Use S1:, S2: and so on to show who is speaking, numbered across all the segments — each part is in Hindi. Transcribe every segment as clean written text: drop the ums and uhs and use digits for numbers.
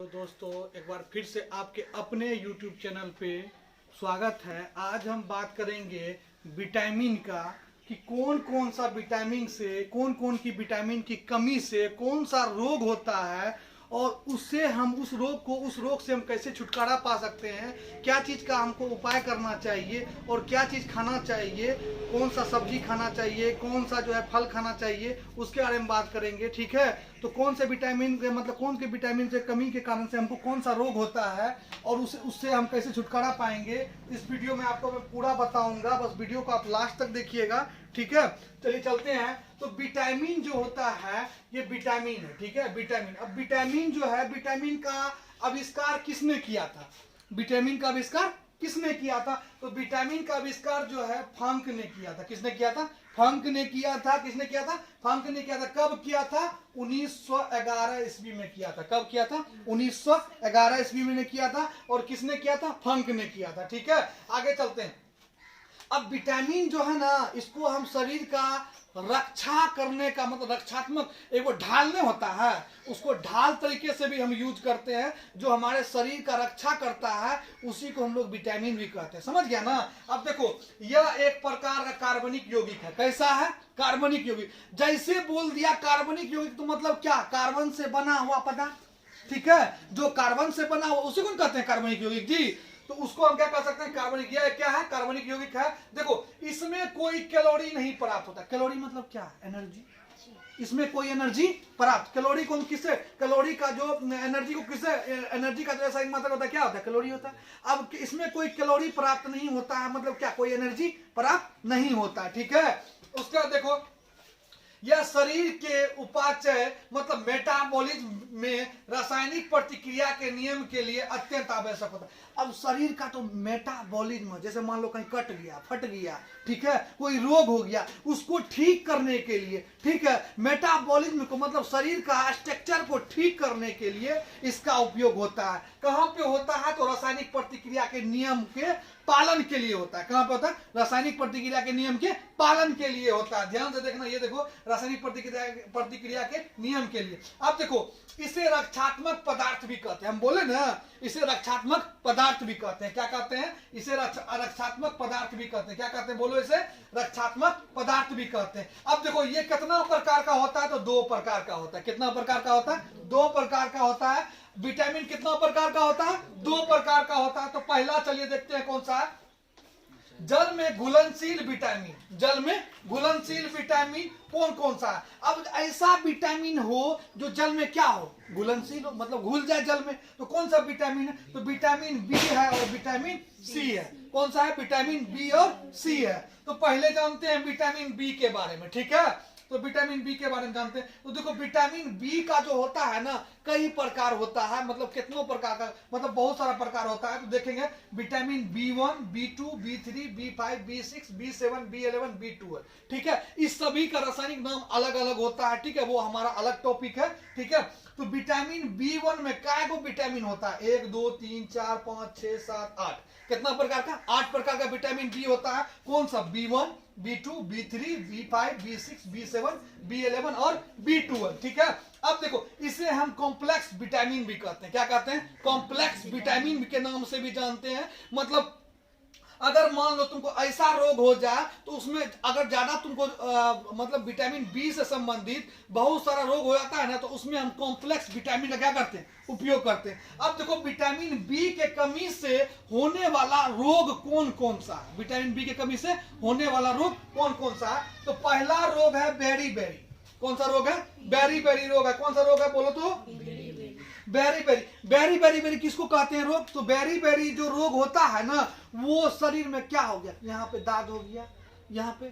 S1: तो दोस्तों एक बार फिर से आपके अपने YouTube चैनल पे स्वागत है। आज हम बात करेंगे विटामिन का कि कौन कौन सा विटामिन से कौन कौन की विटामिन की कमी से कौन सा रोग होता है और उससे हम उस रोग से हम कैसे छुटकारा पा सकते हैं, क्या चीज़ का हमको उपाय करना चाहिए और क्या चीज़ खाना चाहिए, कौन सा सब्जी खाना चाहिए, कौन सा जो है फल खाना चाहिए, उसके बारे में बात करेंगे। ठीक है, तो कौन से विटामिन के मतलब कौन के विटामिन से कमी के कारण से हमको कौन सा रोग होता है और उससे हम कैसे छुटकारा पाएंगे, इस वीडियो में आपको मैं पूरा बताऊंगा। बस वीडियो को आप लास्ट तक देखिएगा। ठीक है, चलिए चलते हैं। तो विटामिन जो होता है ये विटामिन है। ठीक है, विटामिन। अब विटामिन जो है, विटामिन का आविष्कार किसने किया था? विटामिन का आविष्कार किसने किया था? तो विटामिन का आविष्कार जो है फंक ने किया था। किसने किया था? फंक ने किया था। किसने किया था? फंक ने किया था। कब किया था? 1911 ईस्वी में किया था। कब किया था? 1911 ईस्वी में किया था। और किसने किया था? फंक ने किया था। ठीक है, आगे चलते हैं। अब विटामिन जो है ना, इसको हम शरीर का रक्षा करने का मतलब रक्षात्मक एक वो ढालने होता है, उसको ढाल तरीके से भी हम यूज करते हैं। जो हमारे शरीर का रक्षा करता है उसी को हम लोग विटामिन भी कहते हैं। समझ गया ना? अब देखो, यह एक प्रकार का कार्बनिक यौगिक है। कैसा है? कार्बनिक यौगिक। जैसे बोल दिया कार्बनिक यौगिक तो मतलब क्या? कार्बन से बना हुआ पदार्थ। ठीक है, जो कार्बन से बना हुआ उसी को कहते हैं कार्बनिक यौगिक जी। तो उसको हम क्या कह सकते हैं? कार्बनिक। यह क्या है? कार्बनिक यौगिक है। देखो, इसमें कोई कैलोरी नहीं प्राप्त होता। कैलोरी मतलब क्या? एनर्जी। इसमें कोई एनर्जी प्राप्त, कैलोरी को किससे? कैलोरी का जो एनर्जी को किससे? एनर्जी का जो ऐसा मतलब होता है, क्या होता है? कैलोरी होता है। अब इसमें कोई कैलोरी प्राप्त नहीं होता है, मतलब क्या? कोई एनर्जी प्राप्त नहीं होता। ठीक है, उसके बाद देखो, यह शरीर के उपाचय मतलब मेटाबॉलिज्म में रासायनिक प्रतिक्रिया के नियम के लिए अत्यंत आवश्यक होता है। अब शरीर का तो मेटाबॉलिज्म, जैसे मान लो कहीं कट गया, फट गया, ठीक है, कोई रोग हो गया, उसको ठीक करने के लिए, ठीक है, मेटाबॉलिज्म को मतलब शरीर का स्ट्रक्चर को ठीक करने के लिए इसका उपयोग होता है। कहां पे होता है? तो रासायनिक प्रतिक्रिया के नियम के पालन के लिए होता है। कहां पे होता है? रासायनिक प्रतिक्रिया के नियम के पालन के लिए होता है। ध्यान से देखना, ये देखो, रासायनिक प्रतिक्रिया के नियम के लिए। अब देखो, इसे रक्षात्मक पदार्थ भी कहते हैं। हम बोले ना, इसे रक्षात्मक पदार्थ भी कहते हैं। क्या कहते हैं? इसे रक्षात्मक पदार्थ भी कहते हैं। क्या कहते हैं? बोलो, इसे रक्षात्मक पदार्थ भी कहते हैं। अब देखो, ये कितना प्रकार का होता है? तो दो प्रकार का होता है। कितना प्रकार का होता है? दो प्रकार का होता है। विटामिन कितना प्रकार का होता है? दो प्रकार का होता है। तो पहला चलिए देखते हैं कौन सा है। जल में घुलनशील विटामिन। जल में घुलनशील विटामिन कौन कौन सा है? अब ऐसा विटामिन हो जो जल में क्या हो? घुलनशील हो, मतलब घुल जाए जल में। तो कौन सा विटामिन है? तो विटामिन बी है और विटामिन सी है। कौन सा है? विटामिन बी और सी है। तो पहले जानते हैं विटामिन बी के बारे में। ठीक है, तो विटामिन बी के बारे में जानते हैं। तो देखो, विटामिन बी का जो होता है ना, कई प्रकार होता है, मतलब कितनों प्रकार का, मतलब बहुत सारा प्रकार होता है। तो देखेंगे, vitamin B1, B2, B3, B5, B6, B7, B11, B12। ठीक है, इस सभी का रासायनिक नाम अलग अलग होता है। ठीक है, वो हमारा अलग टॉपिक है। ठीक है, तो विटामिन B1 में काय को विटामिन होता है? 1 2 3 4 5 6 7 8। कितना प्रकार का? 8 प्रकार का विटामिन बी होता है। कौन सा? B1, B2, B3, B5, B6, B7, B11 और B12। ठीक है, अब देखो, इसे हम कॉम्प्लेक्स विटामिन भी कहते हैं। क्या कहते हैं? कॉम्प्लेक्स विटामिन के नाम से भी जानते हैं। मतलब अगर मान लो तुमको ऐसा रोग हो जाए तो उसमें अगर ज्यादा तुमको मतलब विटामिन बी से संबंधित बहुत सारा रोग हो जाता है ना, तो उसमें हम कॉम्प्लेक्स विटामिन का क्या करते हैं? उपयोग करते हैं। अब देखो, विटामिन बी के कमी से होने वाला रोग कौन कौन सा है? विटामिन बी के कमी से होने वाला रोग कौन कौन सा है? तो पहला रोग है बेरी बेरी। कौन सा रोग है? बेरी बेरी रोग है। कौन सा रोग है? बोलो तो। बेरी बेरी किसको कहते हैं रोग? तो बेरी बेरी जो रोग होता है ना, वो शरीर में क्या हो गया? यहाँ पे दाग हो गया, यहाँ पे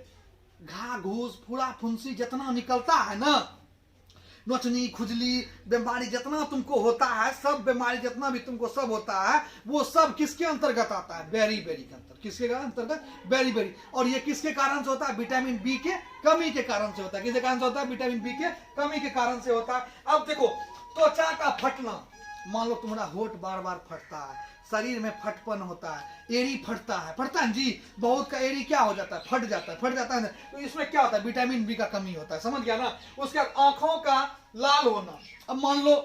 S1: घा घूस फुड़ा फुंसी जितना निकलता है ना, नोचनी खुजली बीमारी जितना तुमको होता है, सब बीमारी जितना भी तुमको सब होता है, वो सब किसके अंतर्गत आता है? बेरी बेरी के अंतर्गत। किसके अंतर्गत? Berry berry. और ये किसके कारण से होता है? विटामिन बी के कमी के कारण से होता है। किसके कारण से होता है? विटामिन बी के कमी के कारण से होता है। अब देखो, त्वचा का फटना। मान लो तुम्हारा होठ बार बार फटता है, शरीर में फटपन होता है, एड़ी फटता है जी, बहुत का एड़ी क्या हो जाता है? फट जाता है ना। तो इसमें क्या होता है? विटामिन बी का कमी होता है। समझ गया ना? उसके बाद आंखों का लाल होना। अब मान लो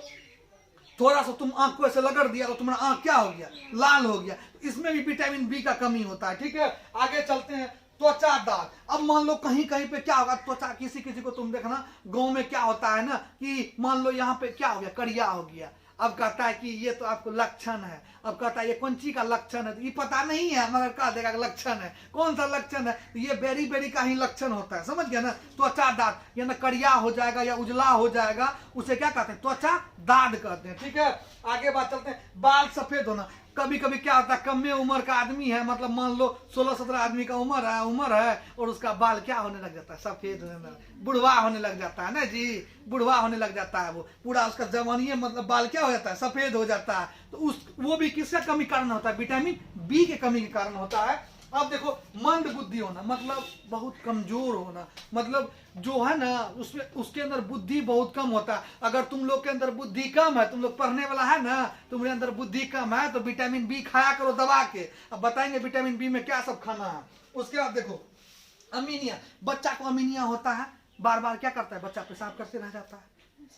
S1: थोड़ा सा तुम आंख को ऐसे लगड़ दिया तो तुम्हारा आंख क्या हो गया, लाल हो गया। इसमें भी विटामिन बी का कमी होता है। ठीक है, आगे चलते हैं। त्वचा दाग। अब मान लो कहीं कहीं पे क्या होगा, त्वचा किसी किसी को तुम देखना गांव में क्या होता है ना कि मान लो यहाँ पे क्या हो गया, करिया हो गया। अब कहता है कि ये तो आपको लक्षण है। अब कहता है ये कौन चीज का लक्षण है, तो ये पता नहीं है मगर कह देगा लक्षण है। कौन सा लक्षण है, तो ये बेरी बेरी का ही लक्षण होता है, समझ गया ना। त्वचा दाद, या ना करिया हो जाएगा या उजला हो जाएगा, उसे क्या कहते हैं, त्वचा दाद कहते हैं। ठीक है, आगे बात चलते हैं। बाल सफेद होना। कभी कभी क्या होता है, कम उम्र का आदमी है, मतलब मान लो 16-17 आदमी का उम्र है और उसका बाल क्या होने लग जाता है, सफेद होने लग, बुढ़वा होने लग जाता है ना जी, बुढ़वा होने लग जाता है। वो पूरा उसका जवानी मतलब बाल क्या हो जाता है, सफेद हो जाता है। तो वो भी किसका कमी कारण होता है, विटामिन बी के कमी के कारण होता है। अब देखो, मंद बुद्धि होना मतलब बहुत कमजोर होना, मतलब जो है ना उसमें उसके अंदर बुद्धि बहुत कम होता है। अगर तुम लोग के अंदर बुद्धि कम है, तुम लोग पढ़ने वाला है ना, तुम्हारे अंदर बुद्धि कम है, तो विटामिन बी खाया करो दबा के। अब बताएंगे विटामिन बी में क्या सब खाना है। उसके बाद देखो अमीनिया। बच्चा को अमीनिया होता है, बार बार क्या करता है, बच्चा पेशाब करते रह जाता है,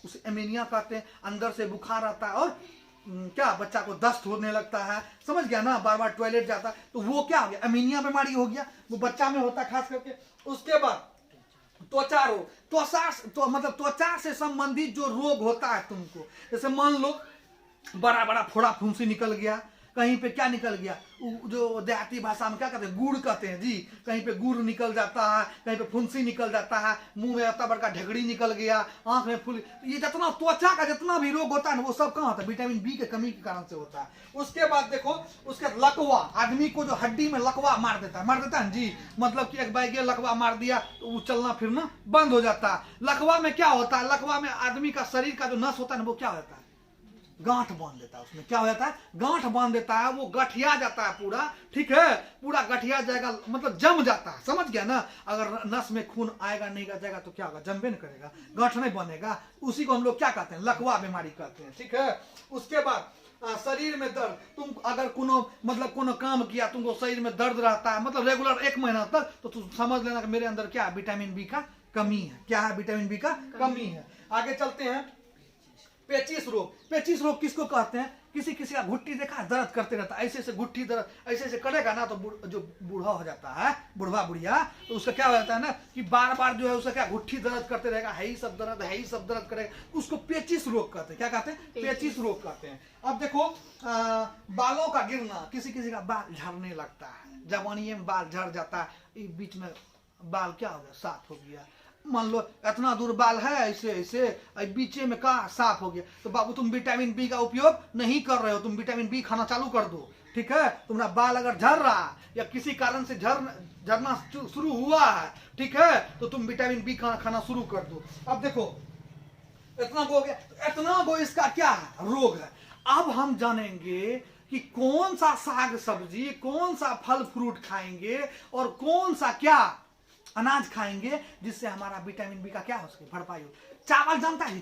S1: उसे अमीनिया कहते हैं। अंदर से बुखार आता है और क्या बच्चा को दस्त होने लगता है, समझ गया ना, बार बार टॉयलेट जाता है, तो वो क्या हो गया, अमीनिया बीमारी हो गया, वो बच्चा में होता है खास करके। उसके बाद त्वचा रोग। त्वचा मतलब त्वचा से संबंधित जो रोग होता है तुमको, जैसे मान लो बड़ा बड़ा फोड़ा फुंसी निकल गया, कहीं पे क्या निकल गया, जो देहाती भाषा में क्या कहते हैं, गुड़ कहते हैं जी, कहीं पे गुड़ निकल जाता है, कहीं पे फुंसी निकल जाता है, मुंह में इतना बड़का ढगड़ी निकल गया, आंख में फूल, ये जितना त्वचा का जितना भी रोग होता है ना, वो सब कहाँ होता है, विटामिन बी के कमी के कारण से होता है। उसके बाद देखो, उसके लकवा। आदमी को जो हड्डी में लकवा मार देता है जी, मतलब कि एक बैगे लकवा मार दिया तो वो चलना फिरना बंद हो जाता है। लकवा में क्या होता है, लकवा में आदमी का शरीर का जो नस होता है ना, वो क्या होता है, गांठ बांध देता है। उसमें क्या हो जाता है, गांठ बांध देता है, वो गठिया जाता है पूरा। ठीक है, पूरा गठिया जाएगा, मतलब जम जाता है, समझ गया ना। अगर नस में खून आएगा नहीं जाएगा तो क्या होगा, जमबे नहीं करेगा, गांठ नहीं बनेगा। उसी को हम लोग क्या कहते हैं, लकवा बीमारी कहते हैं। ठीक है, उसके बाद शरीर में दर्द। तुम अगर कोनो काम किया, तुमको शरीर में दर्द रहता है, मतलब रेगुलर 1 महीना तक, तो तुम समझ लेना कि मेरे अंदर क्या है, विटामिन बी का कमी है। क्या है, विटामिन बी का कमी है। आगे चलते हैं। पेचिश रोग। पेचिश रोग किसको कहते हैं, किसी किसी का घुट्टी देखा दर्द करते रहता है, ऐसे ऐसे घुट्टी दर्द ऐसे ऐसे करेगा ना, तो जो बूढ़ा हो जाता है, बुढ़वा बुढ़िया, तो उसका क्या हो जाता है ना कि बार बार जो है उसका क्या घुट्टी दर्द करते रहेगा, है ही सब दर्द, है ही सब दर्द करेगा, उसको पेचिश रोग कहते हैं। क्या कहते हैं, पेचिश रोग कहते हैं। अब देखो बालों का गिरना। किसी किसी का बाल झड़ने लगता है, जवानी में बाल झड़ जाता है, बीच में बाल क्या हो गया, साफ हो गया। मान लो इतना दूर बाल है, ऐसे ऐसे बीचे में का साफ हो गया, तो बाबू तुम विटामिन बी का उपयोग नहीं कर रहे हो, तुम विटामिन बी खाना चालू कर दो। ठीक है, तुम्हारा बाल अगर झड़ रहा है या किसी कारण से झड़ना शुरू हुआ है, ठीक है, तो तुम विटामिन बी खाना शुरू कर दो। अब देखो इतना हो गया, इतना वो इसका क्या है, रोग है। अब हम जानेंगे कि कौन सा साग सब्जी, कौन सा फल फ्रूट खाएंगे और कौन सा क्या अनाज खाएंगे जिससे हमारा विटामिन बी का क्या हो सके, भरपाई हो। चावल जानता है,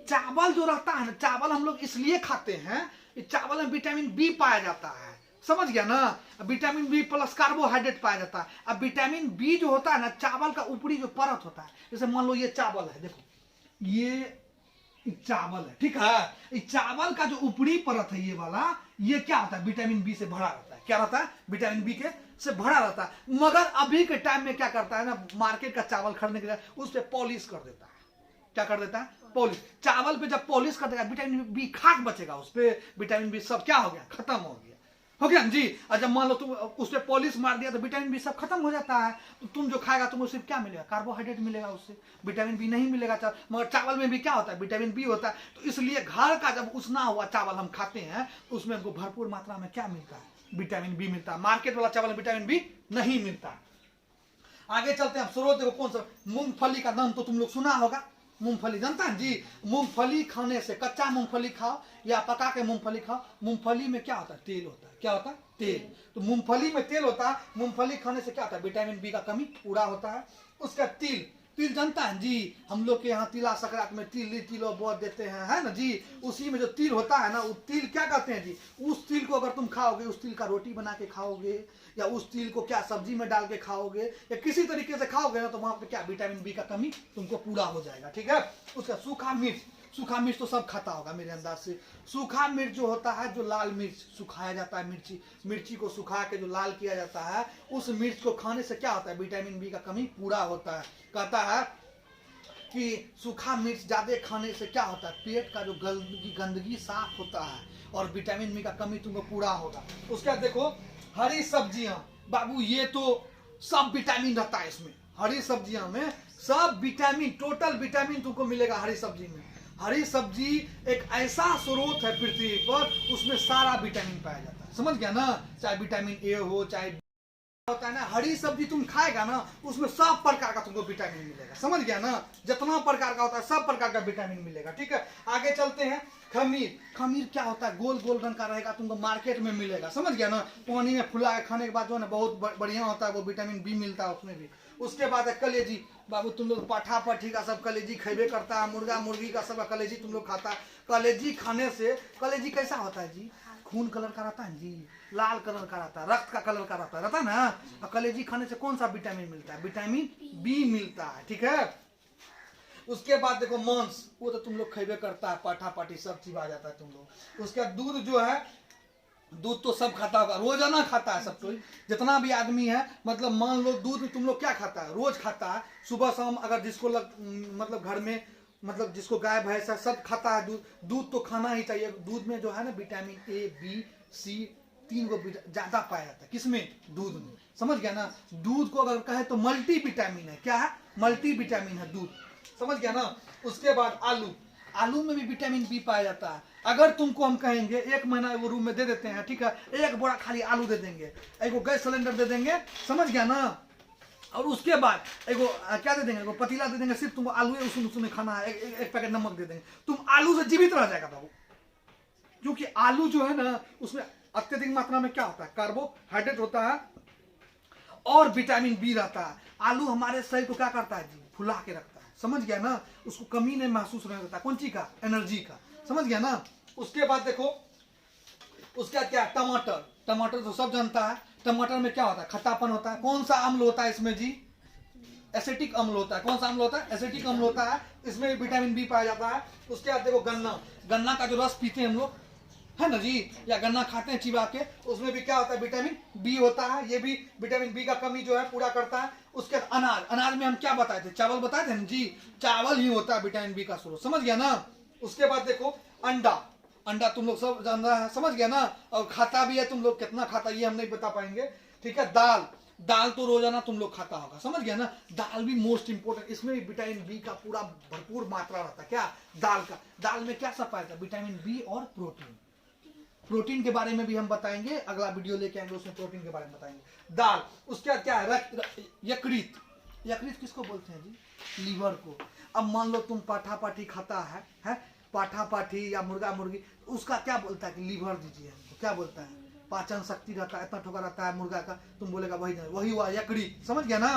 S1: चावल जो रहता है ना, चावल हम लोग इसलिए खाते हैं, चावल में विटामिन बी पाया जाता है, समझ गया ना। विटामिन बी प्लस कार्बोहाइड्रेट पाया जाता है। अब विटामिन बी जो होता है ना, चावल का ऊपरी जो परत होता है, जैसे मान लो ये चावल है, देखो ये चावल है, ठीक है, इस चावल का जो ऊपरी परत है ये वाला, ये क्या होता है, विटामिन बी से भरा रहता है। क्या रहता है, विटामिन बी के से भरा रहता है। मगर अभी के टाइम में क्या करता है ना, मार्केट का चावल खरीदने के लिए उस पर पॉलिश कर देता है। क्या कर देता है, पॉलिश। चावल पे जब पॉलिश कर देगा, विटामिन बी खाक बचेगा, उस पर विटामिन बी सब क्या हो गया, खत्म हो गया जी। और जब मान लो तुम उस पर पॉलिश मार दिया तो विटामिन बी सब खत्म हो जाता है। तो तुम जो खाएगा तुम उससे क्या मिलेगा, कार्बोहाइड्रेट मिलेगा, उससे विटामिन बी नहीं मिलेगा। मगर चावल में भी क्या होता है, विटामिन बी होता है। तो इसलिए घर का जब उसना हुआ चावल हम खाते हैं तो उसमें हमको भरपूर मात्रा में क्या मिलता है, विटामिन बी मिलता है। मार्केट वाला चावल में विटामिन बी नहीं मिलता। आगे चलते हैं। स्रोत देखो कौन सा, मूंगफली का नाम तो तुम लोग सुना होगा, मूंगफली जानता है जी। मूंगफली खाने से, कच्चा मूंगफली खाओ या पका के मूंगफली खाओ, मूंगफली में क्या होता है, तेल होता है। क्या होता है, तेल। तो मूंगफली में तेल होता है, मूंगफली खाने से क्या होता है, विटामिन बी का कमी पूरा होता है। उसका तिल, तिल जानता है जी, हम लोग के यहाँ तिला संक्रांत में तिलो बहुत देते हैं, है ना जी। उसी में जो तिल होता है ना, वो तिल क्या कहते हैं जी, उस तिल को अगर तुम खाओगे, उस तिल का रोटी बना के खाओगे या उस तिल को क्या सब्जी में डाल के खाओगे या किसी तरीके से खाओगे ना, तो वहां पे क्या विटामिन बी का कमी तुमको पूरा हो जाएगा। ठीक है। उसका सूखा मिर्च, सूखा मिर्च तो सब खाता होगा मेरे अंदाज से। सूखा मिर्च जो होता है, जो लाल मिर्च सुखाया जाता है, मिर्ची को सुखा के जो लाल किया जाता है, उस मिर्च को खाने से क्या होता है, विटामिन बी का कमी पूरा होता है। कहता है कि सूखा मिर्च ज्यादा खाने से क्या होता है, पेट का जो गंदगी साफ होता है और विटामिन बी का कमी तुमको पूरा होगा। उसके बाद देखो हरी सब्जियां, बाबू ये तो सब विटामिन रहता है इसमें, हरी सब्जियां में सब विटामिन, टोटल विटामिन तुमको मिलेगा हरी सब्जी में। हरी सब्जी एक ऐसा स्रोत है पृथ्वी पर, उसमें सारा विटामिन पाया जाता है, समझ गया ना। चाहे विटामिन ए हो, चाहे होता है ना, हरी सब्जी तुम खाएगा ना, उसमें सब प्रकार का तुमको विटामिन मिलेगा, समझ गया ना। जितना प्रकार का होता है सब प्रकार का विटामिन मिलेगा, ठीक है। आगे चलते हैं। खमीर, खमीर क्या होता है, गोल गोल रंग का रहेगा, तुमको मार्केट में मिलेगा, समझ गया ना। पानी में फुला के खाने के बाद जो है ना बहुत बढ़िया होता है, वो विटामिन बी मिलता है उसमें भी। उसके बाद है कलेजी, बाबू तुम लोग पाठा पठी का सब कलेजी खेबे करता है, मुर्गा मुर्गी का सब कलेजी तुम लोग खाता है। कलेजी खाने से, कलेजी कैसा होता है जी, खून कलर का रहता है जी, लाल कलर का रहता है, रक्त का कलर का रहता है ना। और कलेजी खाने से कौन सा विटामिन मिलता है, विटामिन बी मिलता है, ठीक है। उसके बाद देखो मांस, वो तो तुम लोग खेबे करता है, पाठा पाठी सब चीज आ जाता है तुम लोग। उसके बाद दूध जो है, दूध तो सब खाता होगा, रोजाना खाता है सब, तो जितना भी आदमी है, मतलब मान लो दूध तुम लोग क्या खाता है, रोज खाता है, सुबह शाम। अगर जिसको मतलब घर में, मतलब जिसको गाय भैंस है सब खाता है दूध। दूध तो खाना ही चाहिए। दूध में जो है ना विटामिन ए, बी, सी, 3 को ज्यादा पाया जाता है, किसमें, दूध में, समझ गया ना। दूध को अगर कहे तो मल्टी विटामिन है, क्या है, मल्टी विटामिन है दूध, समझ गया ना। उसके बाद आलू, आलू में भी विटामिन बी पाया जाता है। अगर तुमको हम कहेंगे 1 महीना वो रूम में दे देते हैं, ठीक है, 1 बोरा खाली आलू दे देंगे, एगो गैस सिलेंडर दे देंगे, समझ गया ना। और उसके बाद एगो क्या दे देंगे, एगो पतीला दे देंगे, सिर्फ तुमको आलू उसमें खाना है, एक पैकेट नमक दे देंगे, तुम आलू से जीवित रह जाएगा बाबू। क्योंकि आलू जो है ना, उसमें अत्यधिक मात्रा में क्या होता है, कार्बोहाइड्रेट होता है और विटामिन बी रहता है। आलू हमारे शरीर को क्या करता है जी, फुला के रखता है, समझ गया ना। उसको कमी नहीं महसूस नहीं होता, कौन चीज का, एनर्जी का, समझ गया ना। उसके बाद देखो उसका क्या, टमाटर, टमाटर तो सब जानता है। टमाटर में क्या होता है, खट्टापन होता है। कौन सा अम्ल होता है इसमें जी, एसिटिक अम्ल होता है। कौन सा अम्ल होता है, एसिटिक अम्ल होता है। इसमें विटामिन बी पाया जाता है। उसके बाद देखो गन्ना, गन्ना का जो रस पीते हैं हम लोग, है ना जी, या गन्ना खाते हैं चिबा के, उसमें भी क्या होता है, विटामिन बी होता है। ये भी विटामिन बी का कमी जो है पूरा करता है। उसके बाद अनाज, अनाज में हम क्या बताए थे, चावल बताए थे ना जी, चावल ही होता है विटामिन बी का स्रोत, समझ गया ना। उसके बाद देखो अंडा, अंडा तुम लोग सब जान रहा है, समझ गया ना। और खाता भी है तुम लोग, कितना खाता ये हम नहीं बता पाएंगे, ठीक है। दाल, दाल तो रोजाना तुम लोग खाता होगा, समझ गया ना। दाल भी मोस्ट इंपोर्टेंट, इसमें भी विटामिन बी का पूरा भरपूर मात्रा रहता है, क्या, दाल का। दाल में क्या सब पाया जाता है, विटामिन बी और प्रोटीन। प्रोटीन के बारे में भी हम बताएंगे, अगला वीडियो लेके आएंगे, उसमें प्रोटीन के बारे में बताएंगे। दाल, उसके बाद क्या है, यकृत, यकृत किसको बोलते हैं जी, लीवर को। अब मान लो तुम पाठा पाठी खाता है पाठा पाठी या मुर्गा मुर्गी, उसका क्या बोलता है कि लीवर दीजिए हमको, क्या बोलता है, पाचन शक्ति रहता है, इतना ठोका रहता है मुर्गा का, तुम बोलेगा वही हुआ यकृत, समझ गया ना।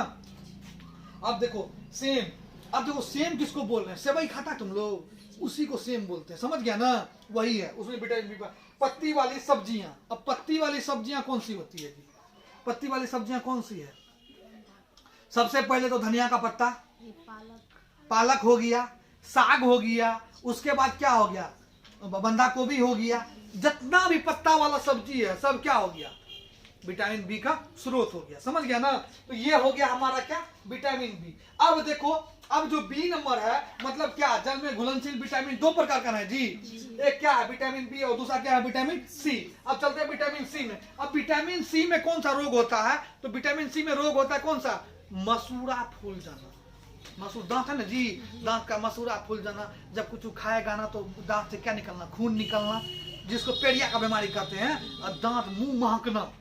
S1: अब देखो सेम, अब देखो सेम किसको बोल रहे हैं, सेवई खाता तुम लोग, उसी को सेम बोलते हैं, समझ गया ना, वही है, उसमें विटामिन बी। पत्ती वाली सब्जियां, अब पत्ती वाली सब्जियां कौन सी होती है जी, पत्ती वाली सब्जियां कौन सी है, सबसे पहले तो धनिया का पत्ता, पालक हो गया, साग हो गया, उसके बाद क्या हो गया, बंधा गोभी हो गया। जितना भी पत्ता वाला सब्जी है सब क्या हो गया, विटामिन बी का स्रोत हो गया, समझ गया ना। तो ये हो गया हमारा क्या, विटामिन बी। अब देखो, अब जो बी नंबर है, मतलब क्या, जल में घुलनशील विटामिन 2 प्रकार का है जी। एक क्या है, विटामिन बी, और दूसरा क्या है, विटामिन सी। अब चलते हैं विटामिन सी में। अब विटामिन सी में कौन सा रोग होता है, तो विटामिन सी में रोग होता है कौन सा, मसूड़ा फूल जाना। मसूर दांत है ना जी, दांत का मसूड़ा फूल जाना। जब कुछ खाएगा ना तो दांत से क्या निकलना, खून निकलना, जिसको पेड़िया का बीमारी कहते हैं। और दांत, मुंह महकना,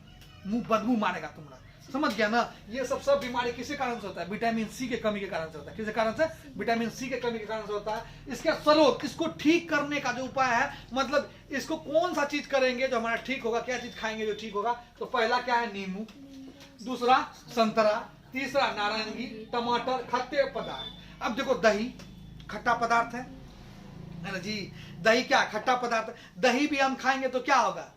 S1: मुंह बदबू मारेगा तुम्हारा, समझ गया ना। ये सब बीमारी किसी कारण से होता है, विटामिन सी के कमी के कारण से होता है। किस कारण से, विटामिन सी के कमी के कारण से होता है। इसके स्रोत, इसको ठीक करने का जो उपाय है, मतलब इसको कौन सा चीज करेंगे जो हमारा ठीक होगा, क्या चीज खाएंगे जो ठीक होगा, तो पहला क्या है, नींबू, दूसरा संतरा, तीसरा नारंगी, टमाटर, खट्टे पदार्थ। अब देखो दही खट्टा पदार्थ है ना जी, दही क्या खट्टा पदार्थ। दही भी हम खाएंगे तो क्या होगा,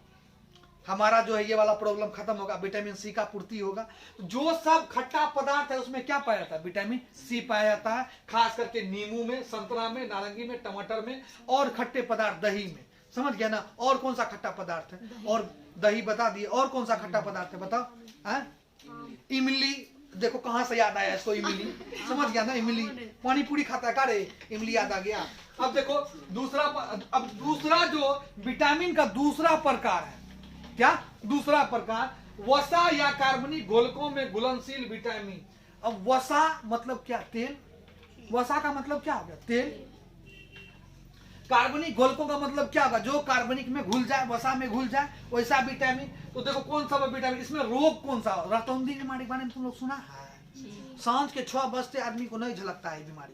S1: हमारा जो है ये वाला प्रॉब्लम खत्म होगा, विटामिन सी का पूर्ति होगा। जो सब खट्टा पदार्थ है उसमें क्या पाया जाता है? विटामिन सी पाया जाता है, खास करके नींबू में, संतरा में, नारंगी में, टमाटर में, और खट्टे पदार्थ दही में। समझ गया ना? और कौन सा खट्टा पदार्थ है? और दही बता दिए, और कौन सा खट्टा पदार्थ है बताओ? इमली, देखो कहां से याद आया इसको, इमली। समझ गया ना? इमली पानी पूरी खाता है का रे, इमली याद आ गया। अब देखो दूसरा, अब दूसरा जो विटामिन का दूसरा प्रकार है, क्या दूसरा प्रकार? वसा या कार्बनिक घोलकों में घुलनशील विटामिन। अब वसा मतलब क्या? तेल। वसा का मतलब क्या हो गया? तेल। कार्बनिक घोलकों का मतलब क्या होगा? जो कार्बनिक में घुल जाए, वसा में घुल जाए, वैसा विटामिन। तो देखो कौन सा विटामिन, इसमें रोग कौन सा? रतौंधी बीमारी के बारे में तुम लोग सुना है? सांझ के 6 बजते आदमी को नहीं झलकता है, बीमारी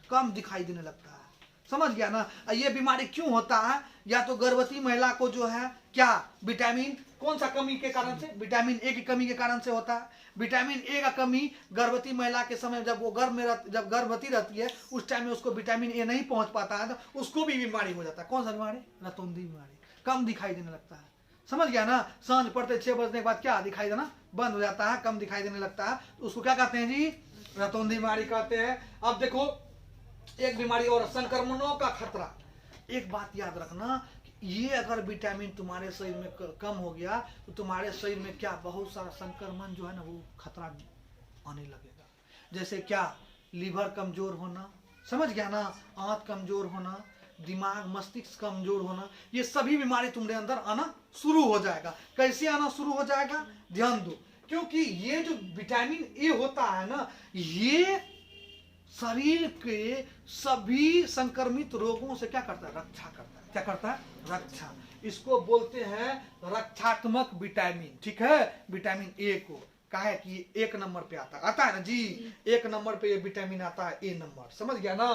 S1: कम दिखाई देने लगता है। समझ गया ना? ये बीमारी क्यों होता है? या तो गर्भवती महिला को जो है क्या विटामिन कौन सा कमी के कारण से? विटामिन ए की कमी के कारण से होता है। विटामिन ए का कमी गर्भवती महिला के समय जब वो जब गर्भवती रहती है उस टाइम में उसको विटामिन ए नहीं पहुंच पाता है, तो उसको भी बीमारी हो जाता है। कौन सा बीमारी? रतौंधी बीमारी, कम दिखाई देने लगता है। समझ गया ना? सांझ पड़ते 6 बजने के बाद क्या दिखाई देना बंद हो जाता है, कम दिखाई देने लगता है, तो उसको क्या कहते हैं जी? रतौंधी बीमारी कहते हैं। अब देखो एक बीमारी और, संक्रमणों का खतरा। एक बात याद रखना, ये अगर विटामिन तुम्हारे शरीर में कम हो गया तो तुम्हारे शरीर में क्या बहुत सारा संक्रमण जो है ना वो खतरा आने लगेगा। जैसे क्या? लीवर कमजोर होना, समझ गया ना? आंत कमजोर होना, दिमाग मस्तिष्क कमजोर होना, ये सभी बीमारी तुम्हारे अंदर आना शुरू हो जाएगा। कैसे आना शुरू हो जाएगा? ध्यान दो, क्योंकि ये जो विटामिन ए होता है ना, ये शरीर के सभी संक्रमित रोगों से क्या करता है? रक्षा करता है। क्या करता है? रक्षा। इसको बोलते हैं रक्षात्मक विटामिन। ठीक है? विटामिन ए को कहा है कि 1 नंबर पे आता है ना जी? 1 नंबर पे ये विटामिन आता है, ए नंबर। समझ गया ना?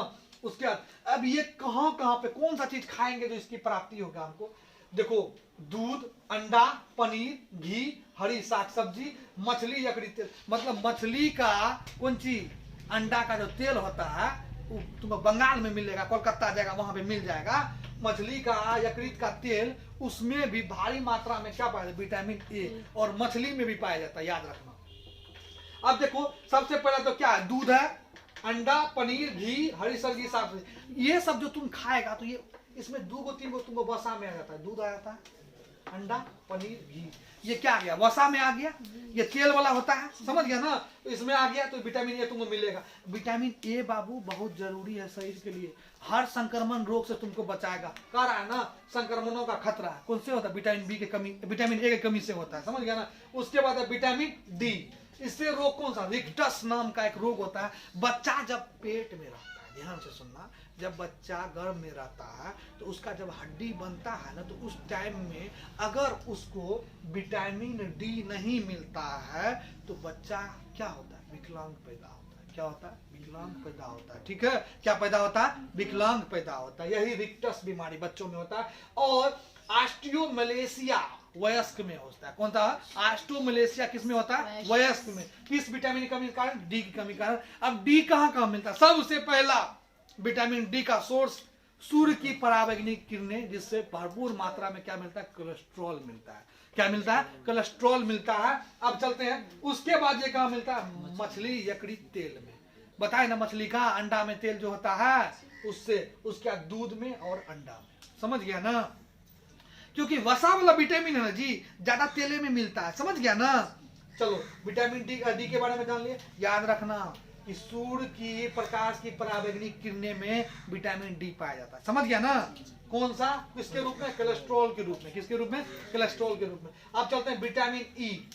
S1: उसके बाद अब ये कहां कहां पे कौन सा चीज खाएंगे जो इसकी प्राप्ति होगा हमको? देखो दूध, अंडा, पनीर, घी, हरी साग सब्जी, मछली, यकड़ी तेल। मतलब मछली का कौन चीज? अंडा का जो तेल होता है वो तुम्हें बंगाल में मिलेगा, कोलकाता जाएगा वहां पे मिल जाएगा। मछली का, यकृत का तेल, उसमें भी भारी मात्रा में क्या पाया जाता है? Vitamin A. और मछली में भी पाया जाता है, याद रखना। अब देखो सबसे पहले तो क्या है? दूध है, अंडा, पनीर, घी, हरी सब्जी, साग सब्जी, ये सब जो तुम खाएगा तो ये इसमें 2-3 तुमको वसा में आ जाता है। दूध आ जाता है, अंडा, पनीर, घी, ये क्या आ गया? वसा में आ गया। ये तेल वाला होता है, समझ गया ना? तो इसमें आ गया तो विटामिन ए तुमको मिलेगा। विटामिन ए बाबू बहुत जरूरी है शरीर के लिए, हर संक्रमण रोग से तुमको बचाएगा। कह रहा है ना? संक्रमणों का खतरा कौन से होता है? विटामिन बी के कमी, विटामिन ए की कमी से होता है। समझ गया ना? उसके बाद है विटामिन डी। इससे रोग कौन सा? रिक्टस नाम का एक रोग होता है। बच्चा जब पेट में रहता है, ध्यान से सुनना, जब बच्चा गर्भ में रहता है तो उसका जब हड्डी बनता है ना, तो उस टाइम में अगर उसको विटामिन डी नहीं मिलता है तो बच्चा क्या होता है? विकलांग पैदा होता है। क्या होता है? विकलांग पैदा होता है। ठीक है? क्या पैदा होता है? विकलांग पैदा होता है। यही रिक्टस बीमारी बच्चों में होता है। और ऑस्टियोमलेशिया वयस्क में होता है। कौन सा? ऑस्टियोमलेशिया किस में होता है? वयस्क में। किस विटामिन की कमी के कारण? डी की कमी के कारण। अब डी कहाँ मिलता है? सबसे पहला विटामिन डी का सोर्स सूर्य की पराबैंगनी किरणें, जिससे भरपूर मात्रा में क्या मिलता है? कोलेस्ट्रॉल मिलता है। क्या मिलता है? कोलेस्ट्रॉल मिलता है। अब चलते हैं, उसके बाद ये कहाँ मिलता है? मछली, यकड़ी तेल में। बताए ना? मछली का, अंडा में तेल जो होता है उससे, उसके दूध में और अंडा में। समझ गया ना? क्योंकि वसा वाला विटामिन है ना जी, ज्यादा तेले में मिलता है। समझ गया ना? चलो विटामिन डी के बारे में जान लिए। याद रखना कि सूर्य की प्रकाश की पराबैंगनी किरणें में विटामिन डी पाया जाता है। समझ गया ना? कौन सा? किसके रूप में? कोलेस्ट्रॉल के रूप में। किसके रूप में? कोलेस्ट्रॉल के रूप में। अब चलते हैं विटामिन ई।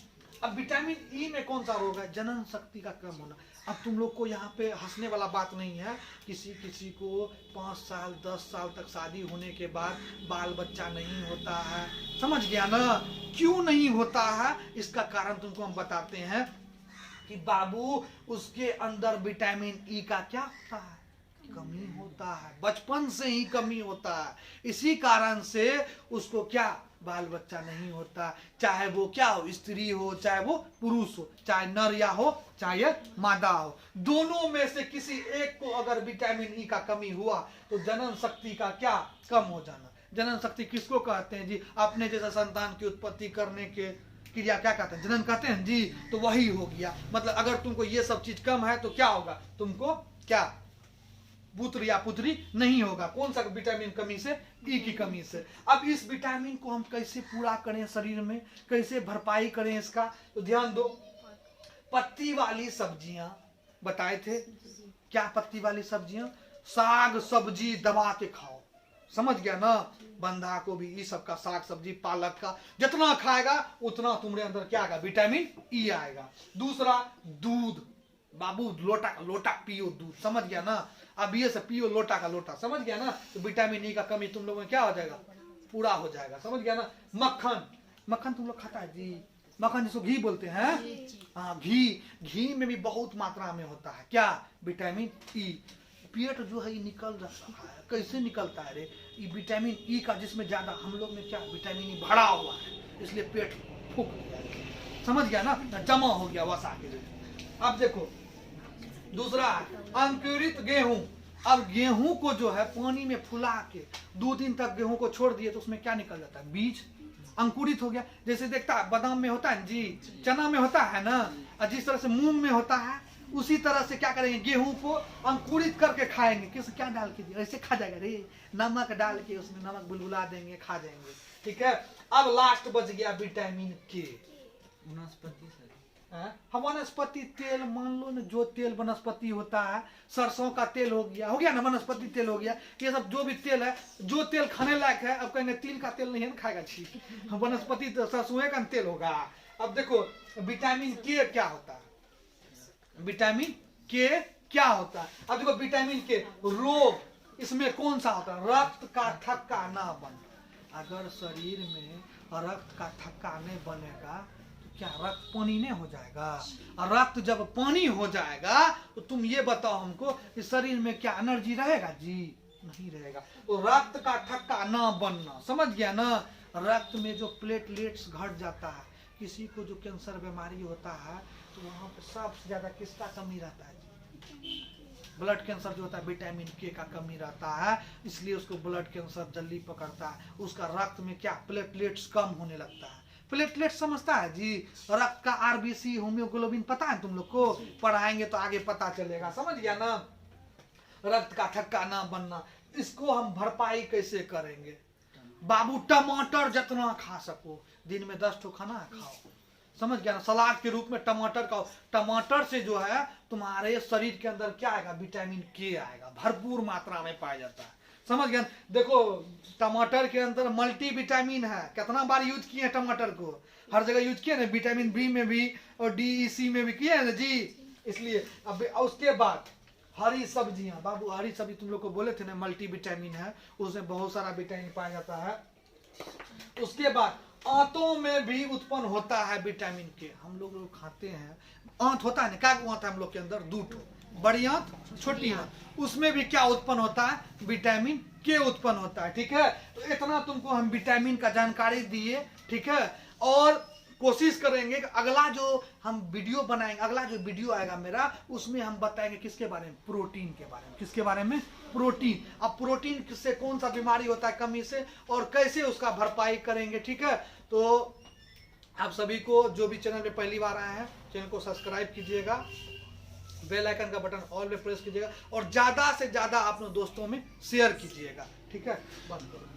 S1: अब विटामिन ई में कौन सा रोग है? जनन शक्ति का कम होना। अब तुम लोग को यहाँ पे हंसने वाला बात नहीं है। किसी को 5 साल 10 साल तक शादी होने के बाद बाल बच्चा नहीं होता है। समझ गया ना? क्यों नहीं होता है? इसका कारण तुमको हम बताते हैं कि बाबू उसके अंदर विटामिन ई का क्या होता है? कमी होता है। बचपन से ही कमी होता है। इसी कारण से उसको क्या बाल बच्चा नहीं होता। चाहे वो क्या हो, स्त्री हो, चाहे वो पुरुष हो, चाहे नर या हो, चाहे मादा हो, दोनों में से किसी एक को अगर विटामिन ई का कमी हुआ तो जनन शक्ति का क्या कम हो जाना। जनन शक्ति किसको कहते हैं जी? अपने जैसा संतान की उत्पत्ति करने के क्रिया क्या कहते हैं? जनन कहते हैं जी। तो वही हो गया। मतलब अगर तुमको ये सब चीज कम है तो क्या होगा? तुमको क्या पुत्र या पुत्री नहीं होगा। कौन सा विटामिन कमी से? ई की कमी से। अब इस विटामिन को हम कैसे पूरा करें शरीर में, कैसे भरपाई करें इसका? तो ध्यान दो, पत्ती वाली सब्जियां बताए थे। क्या पत्ती वाली सब्जियां? साग सब्जी दबा के खाओ, समझ गया ना? बंधा गोभी, ये सब का साग सब्जी, पालक का जितना खाएगा उतना तुम्हारे अंदर क्या आएगा? विटामिन ई आएगा। दूसरा, दूध। बाबू लोटा का लोटा पियो दूध, समझ गया ना? अब ये सब पियो लोटा का लोटा, समझ गया ना? तो विटामिन ई का कमी तुम लोगों में क्या हो जाएगा? पूरा हो जाएगा, समझ गया ना? मक्खन, मक्खन तुम लोग खाता है जी? मक्खन जिसको घी बोलते हैं। हाँ, घी में भी बहुत मात्रा में होता है क्या? Vitamin E. पेट जो है निकल जाता है, कैसे निकलता है रे? ये विटामिन ई का जिसमें ज्यादा, हम लोग में क्या विटामिन ई भरा हुआ है, इसलिए पेट फूक गया, समझ गया ना? जमा हो गया वसा के। अब देखो दूसरा है अंकुरित गेहूं। अब गेहूं को जो है पानी में फुला के 2 दिन तक गेहूं को छोड़ दिए तो उसमें क्या निकल जाता है? बीज अंकुरित हो गया। जैसे देखता है बादाम में होता है जी, चना में होता है ना, और जिस तरह से मूंग में होता है, उसी तरह से क्या करेंगे? गेहूं को अंकुरित करके खाएंगे। किस क्या डाल के दिया? ऐसे खा जाएगा रे, नमक डाल के उसमें नमक बुलबुला देंगे, खा जाएंगे, ठीक है? अब लास्ट बच गया विटामिन के।
S2: वनस्पति
S1: हम वनस्पति तेल, मान लो ना, जो तेल वनस्पति होता है, सरसों का तेल हो गया ना, वनस्पति तेल हो गया। ये सब जो भी तेल है, जो तेल खाने लायक है, अब कहेंगे तिल का तेल नहीं है ना खाएगा, ठीक, वनस्पति तो सरसों का तेल होगा। अब देखो विटामिन के क्या होता है? विटामिन के क्या होता है? अब देखो विटामिन के रोग, इसमें कौन सा होता है? रक्त का थक्का ना बन। अगर शरीर में रक्त का थक्का नहीं बनेगा तो क्या रक्त पानी नहीं हो जाएगा? और रक्त जब पानी हो जाएगा तो तुम ये बताओ हमको, इस शरीर में क्या एनर्जी रहेगा जी? नहीं रहेगा। तो रक्त का थक्का ना बनना, समझ गया ना? रक्त में जो प्लेटलेट्स घट जाता है, किसी को जो कैंसर बीमारी होता है तो वहां पे सबसे ज्यादा किसका कमी रहता है? ब्लड कैंसर जो होता है, विटामिन के का कमी रहता है, इसलिए उसको ब्लड कैंसर जल्दी पकड़ता है। उसका रक्त में क्या प्लेटलेट्स कम होने लगता है। प्लेटलेट समझता है जी? रक्त का आरबीसी, हीमोग्लोबिन पता है तुम लोग को? पढ़ाएंगे तो आगे पता चलेगा, समझ गया ना? रक्त का थक्का ना बनना, इसको हम भरपाई कैसे करेंगे? बाबू टमाटर जितना खा सको, दिन में 10 ठो खाना खाओ, समझ गया ना? सलाद के रूप में टमाटर खाओ। टमाटर से जो है तुम्हारे शरीर के अंदर क्या आएगा? विटामिन के आएगा, भरपूर मात्रा में पाया जाता है, समझ गया? देखो टमाटर के अंदर मल्टी विटामिन है। कितना बार यूज किए टमाटर को? हर जगह यूज किए ना, विटामिन बी में भी और डी, सी में भी किए ना जी। इसलिए अब उसके बाद हरी सब्जियां, बाबू हरी सब्जी तुम लोग को बोले थे ना मल्टी विटामिन है, उसमें बहुत सारा विटामिन पाया जाता है। उसके बाद आंतों में भी उत्पन्न होता है विटामिन के। हम लोग खाते हैं, आंत होता है ना, क्या आंत है हम लोग के अंदर? 2 ठो, बड़ी आंत, छोटी आंत, उसमें भी क्या उत्पन्न होता है? विटामिन के उत्पन्न होता है, ठीक है? तो इतना तुमको हम विटामिन का जानकारी दिए, ठीक है? और कोशिश करेंगे कि अगला जो हम वीडियो बनाएंगे, अगला जो वीडियो आएगा मेरा, उसमें हम बताएंगे किसके बारे में? प्रोटीन के बारे में। किसके बारे में? प्रोटीन। अब प्रोटीन से कौन सा बीमारी होता है कमी से, और कैसे उसका भरपाई करेंगे, ठीक है? तो आप सभी को जो भी चैनल पे पहली बार आए हैं, चैनल को सब्सक्राइब कीजिएगा, बेल आइकन का बटन ऑल पे प्रेस कीजिएगा, और ज्यादा से ज्यादा अपने दोस्तों में शेयर कीजिएगा, ठीक है? बंद करो।